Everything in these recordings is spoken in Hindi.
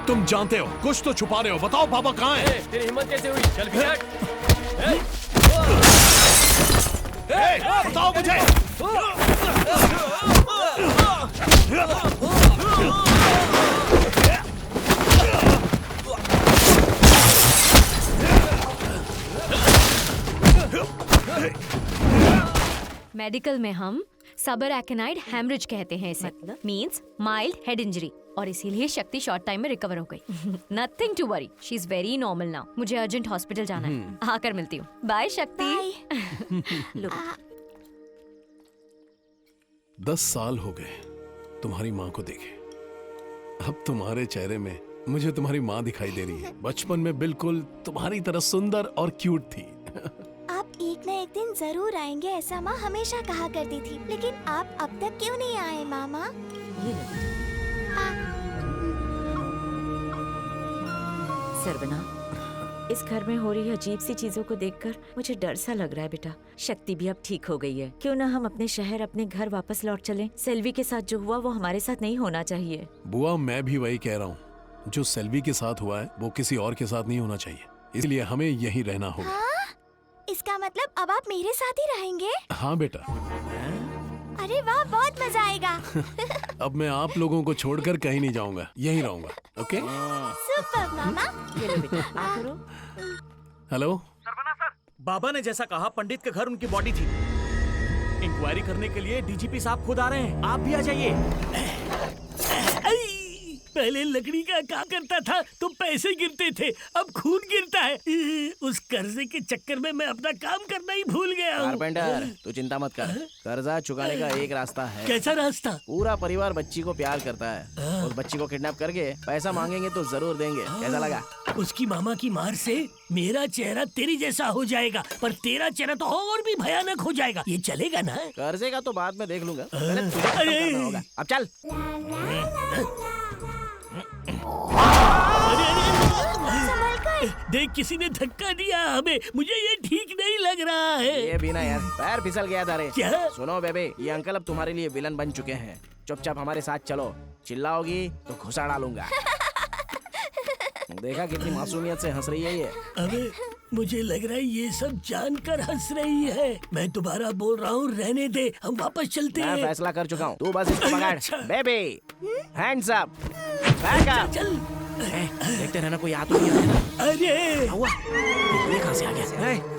तुम जानते हो, कुछ तो छुपा रहे हो। बताओ पापा कहाँ है? तेरी हिम्मत कैसे हुई? चल भी हट। बताओ मुझे। मेडिकल में हम सबर एक्नाइड हेमरेज कहते हैं इसे। मतलब? मींस माइल्ड हेड इंजरी, और इसीलिए शक्ति शॉर्ट टाइम में रिकवर हो गई। Nothing to worry, she is very normal now. मुझे अर्जेंट हॉस्पिटल जाना है, आकर मिलती हूँ। बाय शक्ति। लो 10 साल हो गए तुम्हारी माँ को देखे। अब तुम्हारे चेहरे में मुझे तुम्हारी माँ दिखाई दे रही है। बचपन में बिल्कुल तुम्हारी तरह सुंदर और क्यूट थी। आप एक न एक दिन जरूर आएंगे, ऐसा माँ हमेशा कहा करती थी। लेकिन आप अब तक क्यों नहीं आए मामा? ये लो। सरवना, इस घर में हो रही अजीब सी चीजों को देखकर मुझे डर सा लग रहा है बेटा। शक्ति भी अब ठीक हो गई है, क्यों ना हम अपने शहर, अपने घर वापस लौट चलें। सेल्वी के साथ जो हुआ वो हमारे साथ नहीं होना चाहिए। बुआ, मैं भी वही कह रहा हूँ। जो सेल्वी के साथ हुआ है वो किसी और के साथ नहीं होना चाहिए, इसलिए हमें यहीं रहना होगा। हाँ? इसका मतलब अब आप मेरे साथ ही रहेंगे? हाँ बेटा। अरे वाह, बहुत मजा आएगा। अब मैं आप लोगों को छोड़कर कहीं नहीं जाऊंगा, यहीं रहूंगा। ओके? सुपर मामा। ये लो बेटा, आ करो। हेलो सरवना सर, बाबा ने जैसा कहा पंडित के घर उनकी बॉडी थी। इंक्वायरी करने के लिए डीजीपी साहब खुद आ रहे हैं, आप भी आ जाइए। पहले लकड़ी का क्या करता था तो पैसे गिरते थे, अब खून गिरता है। उस कर्जे के चक्कर में मैं अपना काम करना ही भूल गया हूँ। कारपेंटर, तू चिंता मत कर, कर्जा चुकाने का एक रास्ता है। कैसा रास्ता? पूरा परिवार बच्ची को प्यार करता है, उस बच्ची को किडनैप करके पैसा मांगेंगे तो जरूर देंगे। कैसा लगा? उसकी मामा की मार से मेरा चेहरा तेरी जैसा हो जाएगा, पर तेरा चेहरा तो और भी भयानक हो जाएगा। ये चलेगा ना? कर्जे का तो बाद में देख लूंगा, पहले तुझे खत्म करना होगा। अब चल। देख, किसी ने धक्का दिया हमें, मुझे ये ठीक नहीं लग रहा है। ये भी ना यार, पैर फिसल गया था रे। क्या? सुनो बेबे, ये अंकल अब तुम्हारे लिए विलन बन चुके हैं। चुपचाप हमारे साथ चलो, चिल्लाओगी तो घुसा डालूंगा। देखा कितनी मासूमियत से हंस रही है ये। अबे, मुझे लग रहा है ये सब जानकर हंस रही है। मैं दोबारा बोल रहा हूँ, रहने दे, हम वापस चलते हैं। मैं फैसला कर चुका हूँ, तू बस इसको पकड़। अच्छा। Baby, hands up, back up. चल। देखते रहना कोई आ तो नहीं रहा है। अरे हुआ, ये कहाँ से आ गया?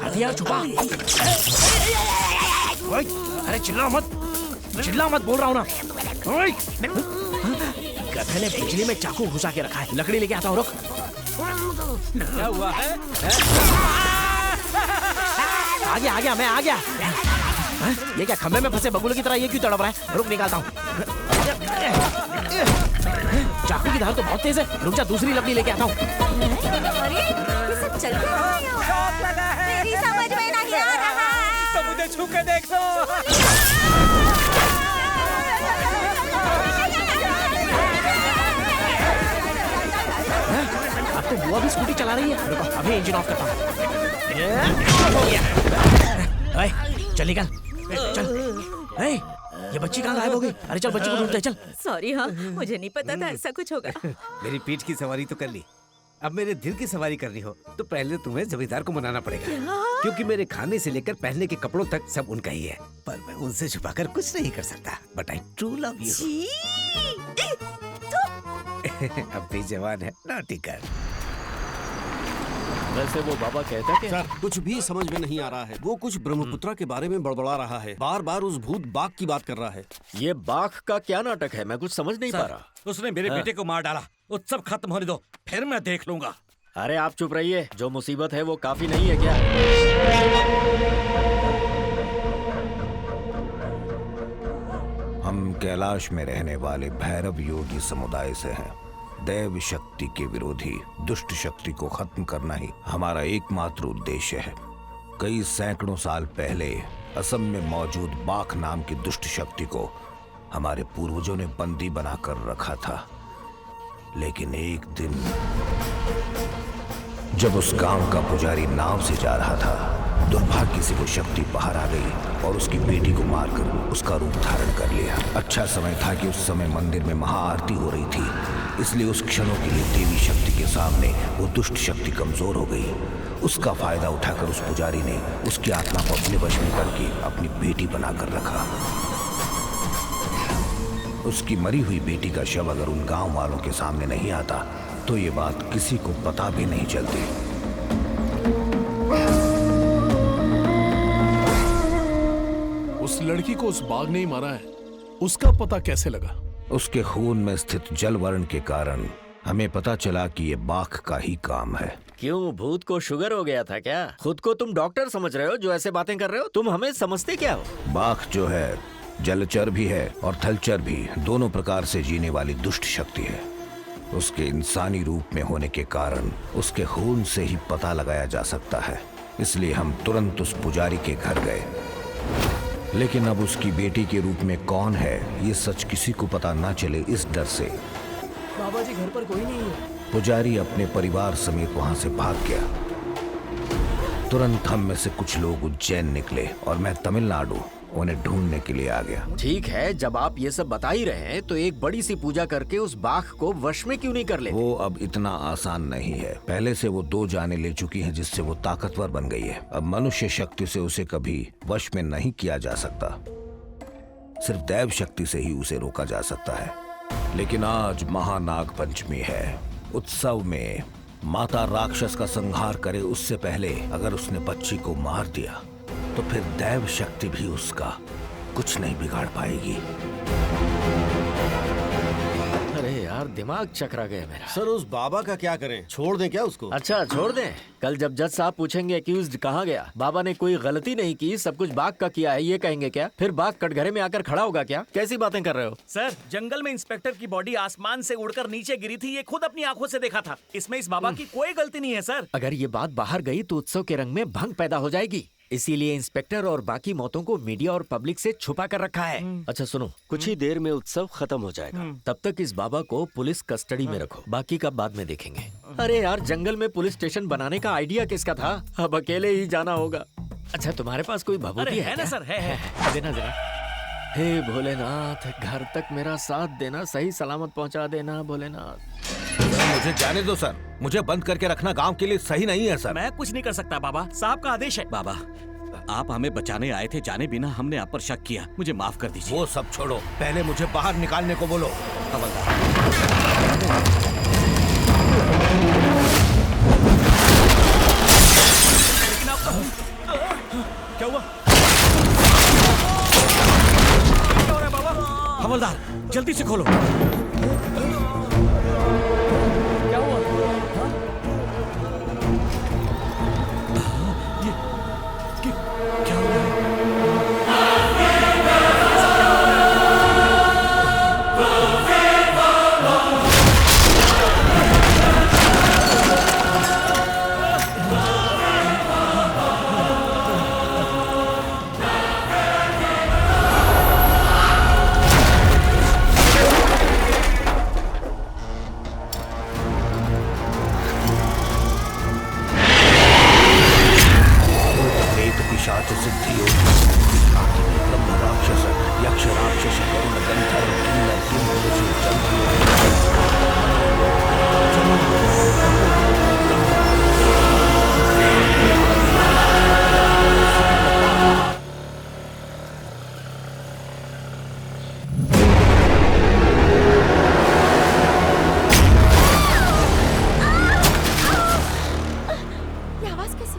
हथियार छुपा। ओए, अरे चिल्ला मत बोल रहा हूँ ना। ओए, गधे ने बिजली में चाकू घुसा के रखा है। लकड़ी लेके आता हूँ, रुक। क्या हुआ है? आ गया, मैं आ गया। ये क्या खंबे में फंसे बबूल की तरह ये क्यों तड़प रहा है? रुक, निकालता हूँ। चाकू की धार तो बहुत तेज है, रुक जा, दूसरी लकड़ी लेके आता हूँ। अरे ये सब चल क्या रहा है? शॉक लगा है। मेरी समझ में नहीं आ रहा है। तो मुझे छू के देख लो। अब तो बुआ भी स्कूटी चला रही है। रुको, अभी इंजन ऑफ करता हूँ। चल निकल, चल। ये बच्ची कहाँ गायब हो गई? अरे चल, बच्ची को ढूंढते हैं, चल। सॉरी, हाँ मुझे नहीं पता था ऐसा कुछ होगा। मेरी पीठ की सवारी तो कर ली, अब मेरे दिल की सवारी करनी हो तो पहले तुम्हें जमींदार को मनाना पड़ेगा। क्योंकि मेरे खाने से लेकर पहनने के कपड़ों तक सब उनका ही है। पर मैं उनसे छुपाकर कुछ नहीं कर सकता। But I true love you. अब भी जवान है, नॉटी कर। वैसे वो बाबा कहता क्या? सर, कुछ भी समझ में नहीं आ रहा है। वो कुछ ब्रह्मपुत्रा के बारे में बड़बड़ा रहा है, बार बार उस भूत बाघ की बात कर रहा है। ये बाघ का क्या नाटक है? मैं कुछ समझ नहीं पा रहा। उसने मेरे बेटे को मार डाला, उत्सव खत्म होने दो, फिर मैं देख लूंगा। अरे आप चुप रहिए, जो मुसीबत है वो काफी नहीं है क्या? हम कैलाश में रहने वाले भैरव योगी समुदाय से हैं। दैव शक्ति के विरोधी दुष्ट शक्ति को खत्म करना ही हमारा एकमात्र उद्देश्य है। कई सैकड़ों साल पहले असम में मौजूद बाघ नाम की दुष्ट शक्ति को हमारे पूर्वजों ने बंदी बनाकर रखा था। लेकिन एक दिन जब उस गांव का पुजारी नाव से जा रहा था दुर्भाग्य से वो शक्ति बाहर आ गई और उसकी बेटी को मारकर उसका रूप धारण कर लिया। अच्छा समय था कि उस समय मंदिर में महाआरती हो रही थी, इसलिए उस क्षणों के लिए देवी शक्ति के सामने वो दुष्ट शक्ति कमजोर हो गई। उसका फायदा उठाकर उस पुजारी ने उसकी आत्मा को अपने वश में करके अपनी बेटी बनाकर रखा। उसकी मरी हुई बेटी का शव अगर उन गांव वालों के सामने नहीं आता तो ये बात किसी को पता भी नहीं चलती। उस लड़की को उस बाघ ने ही मारा है, उसका पता कैसे लगा? उसके खून में स्थित जल वर्ण के कारण हमें पता चला कि ये बाघ का ही काम है। क्यों, भूत को शुगर हो गया था क्या? खुद को तुम डॉक्टर समझ रहे हो जो ऐसे बातें कर रहे हो? तुम हमें समझते क्या हो? बाघ जो है जलचर भी है और थलचर भी, दोनों प्रकार से जीने वाली दुष्ट शक्ति है। उसके इंसानी रूप में होने के कारण उसके खून से ही पता लगाया जा सकता है, इसलिए हम तुरंत उस पुजारी के घर गए। लेकिन अब उसकी बेटी के रूप में कौन है ये सच किसी को पता ना चले, इस डर से बाबा जी घर पर कोई नहीं है। पुजारी अपने परिवार समेत वहां से भाग गया। तुरंत हम में से कुछ लोग उज्जैन निकले और मैं तमिलनाडु उन्हें ढूंढने के लिए आ गया। ठीक है, जब आप ये सब बता ही रहे हैं तो एक बड़ी सी पूजा करके उस बाघ को वश में क्यों नहीं कर लेते? वो अब इतना आसान नहीं है। पहले से वो 2 जानें ले चुकी हैं जिससे वो ताकतवर बन गई है। अब मनुष्य शक्ति से उसे कभी वश में नहीं किया जा सकता, सिर्फ दैव शक्ति से ही उसे रोका जा सकता है। लेकिन आज महानाग पंचमी है। उत्सव में माता राक्षस का संहार करे उससे पहले अगर उसने बच्ची को मार दिया तो फिर दैव शक्ति भी उसका कुछ नहीं बिगाड़ पाएगी। अरे यार, दिमाग चकरा गया मेरा। सर उस बाबा का क्या करें? छोड़ दें क्या उसको? अच्छा, छोड़ दें। कल जब जज साहब पूछेंगे एक्यूज्ड कहाँ गया, बाबा ने कोई गलती नहीं की, सब कुछ बाघ का किया है, ये कहेंगे क्या? फिर बाघ कटघरे में आकर खड़ा होगा क्या? कैसी बातें कर रहे हो? सर, जंगल में इंस्पेक्टर की बॉडी आसमान से उड़कर नीचे गिरी थी, ये खुद अपनी आंखों से देखा था। इसमें इस बाबा की कोई गलती नहीं है सर। अगर ये बात बाहर गई तो उत्सव के रंग में भंग पैदा हो जाएगी, इसीलिए इंस्पेक्टर और बाकी मौतों को मीडिया और पब्लिक से छुपा कर रखा है। अच्छा सुनो, कुछ ही देर में उत्सव खत्म हो जाएगा, तब तक इस बाबा को पुलिस कस्टडी में रखो, बाकी का बाद में देखेंगे। अरे यार, जंगल में पुलिस स्टेशन बनाने का आइडिया किसका था? अब अकेले ही जाना होगा। अच्छा, तुम्हारे पास कोई भभूति है ना क्या? सर, है। देना जरा। हे भोलेनाथ, घर तक मेरा साथ देना, सही सलामत पहुंचा देना भोलेनाथ। मुझे जाने दो सर, मुझे बंद करके रखना गांव के लिए सही नहीं है सर। मैं कुछ नहीं कर सकता बाबा, साहब का आदेश है। बाबा, आप हमें बचाने आए थे, जाने बिना हमने आप पर शक किया, मुझे माफ कर दीजिए। वो सब छोड़ो, पहले मुझे बाहर निकालने को बोलो। क्या हुआ? क्या हो रहा है बाबा? हवलदार, जल्दी से खोलो। क्या हुआ? क्या हुआ? पिशाच सिद्धि ब्रह्म राक्षस यक्ष राक्षस करुण गंधर्व किन्नर किंपुरुष ये आवाज कैसी?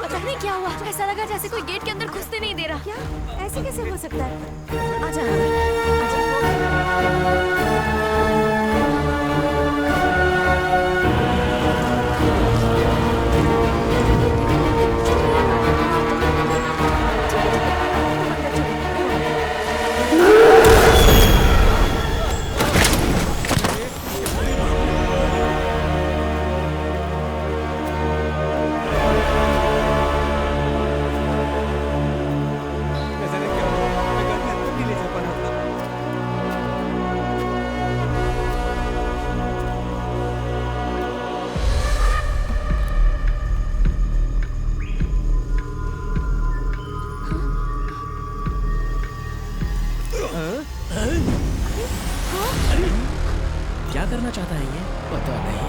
पता नहीं क्या हुआ, ऐसा लगा जैसे कोई गेट के अंदर घुसने नहीं दे रहा। क्या ऐसे कैसे हो सकता है? आजा, करना चाहता है ये? पता नहीं।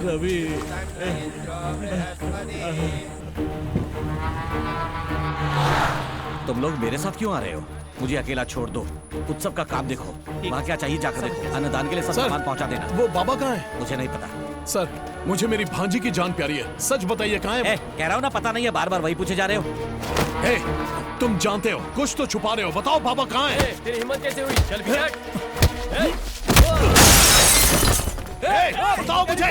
रवि, तुम लोग मेरे साथ क्यों आ रहे हो? मुझे अकेला छोड़ दो। उत्सव का काम देखो। वहाँ क्या चाहिए जाकर देखो। अन्नदान के लिए सब सर, सामान पहुँचा देना। वो बाबा कहाँ है? मुझे नहीं पता। सर, मुझे मेरी भांजी की जान प्यारी है, सच बताइए कहाँ है? कह रहा हूँ ना, पता नहीं है, बार बार वही पूछे जा रहे हो। ए, तुम जानते हो, कुछ तो छुपा रहे हो, बताओ बाबा कहाँ है? तेरी हिम्मत कैसे हुई? चल भिड़ट। बताओ मुझे।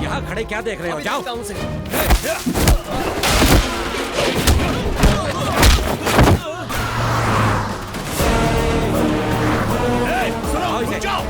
यहाँ खड़े क्या देख रहे हो? जाओ। सुनो, आओ इसे। जाओ।